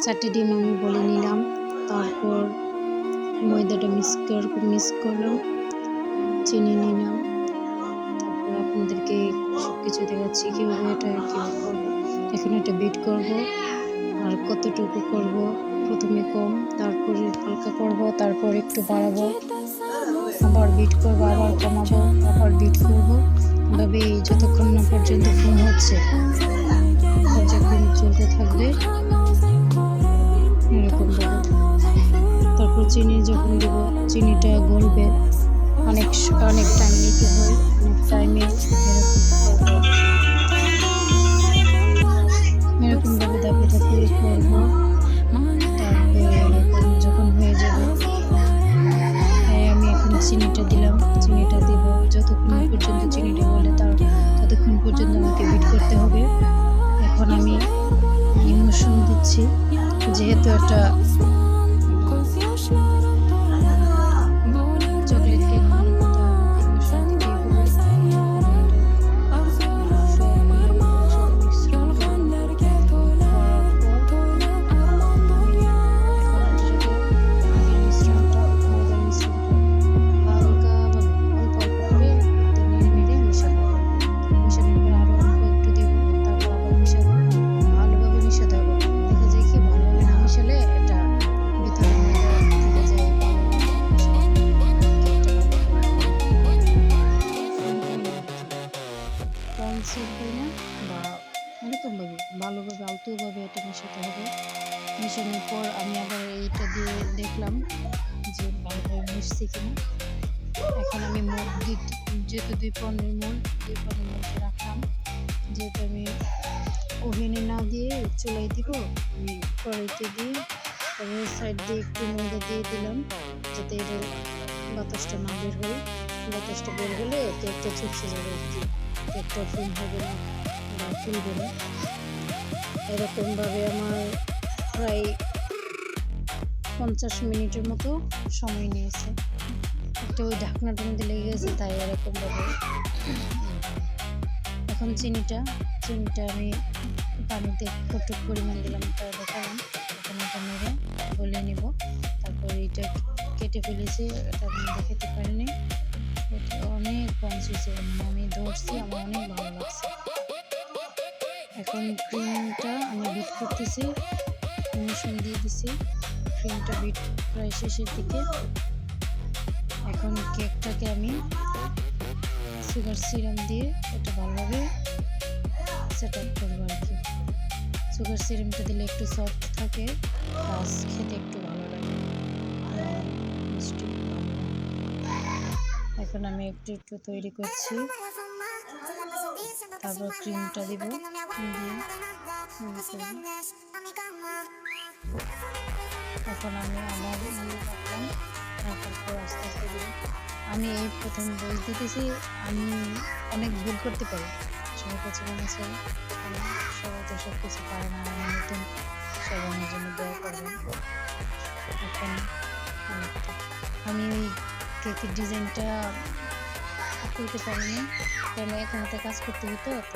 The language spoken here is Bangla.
4টে ডিম আমি বলে নিলাম। তারপর ময়দাটা মিক্স করলাম, চিনি নিলাম। তারপর আপনাদেরকে সবকিছু দেখাচ্ছি কীভাবে করবো। এখন এটা বিট করব, আর কতটুকু করব, প্রথমে কম, তারপরে হালকা করব, তারপর একটু বাড়াবো, আবার বিট করব, আবার কমাবো, আবার বিট করব। এভাবে যতক্ষণ না পর্যন্ত ফোম হচ্ছে, যখন চলতে থাকবে এরকম ভাবে। তারপর চিনি যখন দেব, চিনিটা গলবে, অনেক টাইম নিতে হয়, অনেক টাইমে এরকম ভাবে ধাপে ধাপে করবো। তারপরে এরকম যখন হয়ে যাবে, আমি এখন চিনিটা দিলাম, চিনিটা দিব যতক্ষণ পর্যন্ত চিনিটা বলে ততক্ষণ পর্যন্ত আমাকে বিট করতে হবে। এখন আমি ইমোশন দিচ্ছি, যেহেতু একটা চকলেট কেক বা এরকমভাবে ভালোভাবে আলতোভাবে এটা মেশাতে হবে। মেশানোর পর আমি আবার এইটা দিয়ে দেখলাম যে ভালোভাবে মিশছে কিনা। এখন আমি যেহেতু 2 পনের রাখলাম, যেহেতু আমি ওভেনে না দিয়ে চুলায় দিব, আমি কড়াইতে দিয়ে তারপরে সাইড দিয়ে একটু ময়দা দিয়ে দিলাম, যাতে এটা বাতাসটা না বের হয়। বাতাসটা বের হলে কেকটা চুপসে যাবে আর কি, কেকটা ফুল হবে না বা ফুলবে না। এরকমভাবে আমার প্রায় 50 মিনিটের মতো সময় নিয়েছে। একটা ওই ঢাকনাটার মধ্যে লেগে গেছে, তাই এরকমভাবে। এখন চিনিটা আমি পানিতে কতটুকু পরিমাণ দিলাম তা দেখালাম। এখন এটা নেড়ে গলিয়ে নেব। তারপর এইটা কেটে ফেলেছি, এটা আমি দেখাতে পারিনি। এটা অনেক পঞ্চ হয়েছে, আমি ধরছি, আমার অনেক ভালো লাগছে। এখন ক্রিমটা আমি বিট করতেছি, মিশ্রণ দিয়ে দিছি। ক্রিমটা বিট প্রায় শেষের দিকে। এখন কেকটাকে আমি সুগার সিরাপ দিয়ে এটা ভালোভাবে সেট আপ করবো আর কি। সুগার সিরাপটা দিলে একটু সফট থাকে, প্লাস খেতে একটু ভালো লাগে, মিষ্টি ভালো লাগে। এখন আমি একটু তৈরি করছি, তারপর ক্রিমটা দিব, এখন আমি আবার রাখলাম, রাখার পর আস্তে আস্তে দিই। আমি এই প্রথম বই দিতেছি, আমি অনেক ভুল করতে পারি, সবার কাছে মনে চাই, সবাই তো সব কিছু পারে না, আমি নতুন, সবাই আমার জন্য দোয়া করবেন। এখন আমি ওই কেকের ডিজাইনটা করতে পারিনি, কারণ এক হাতে কাজ করতে হতো, তো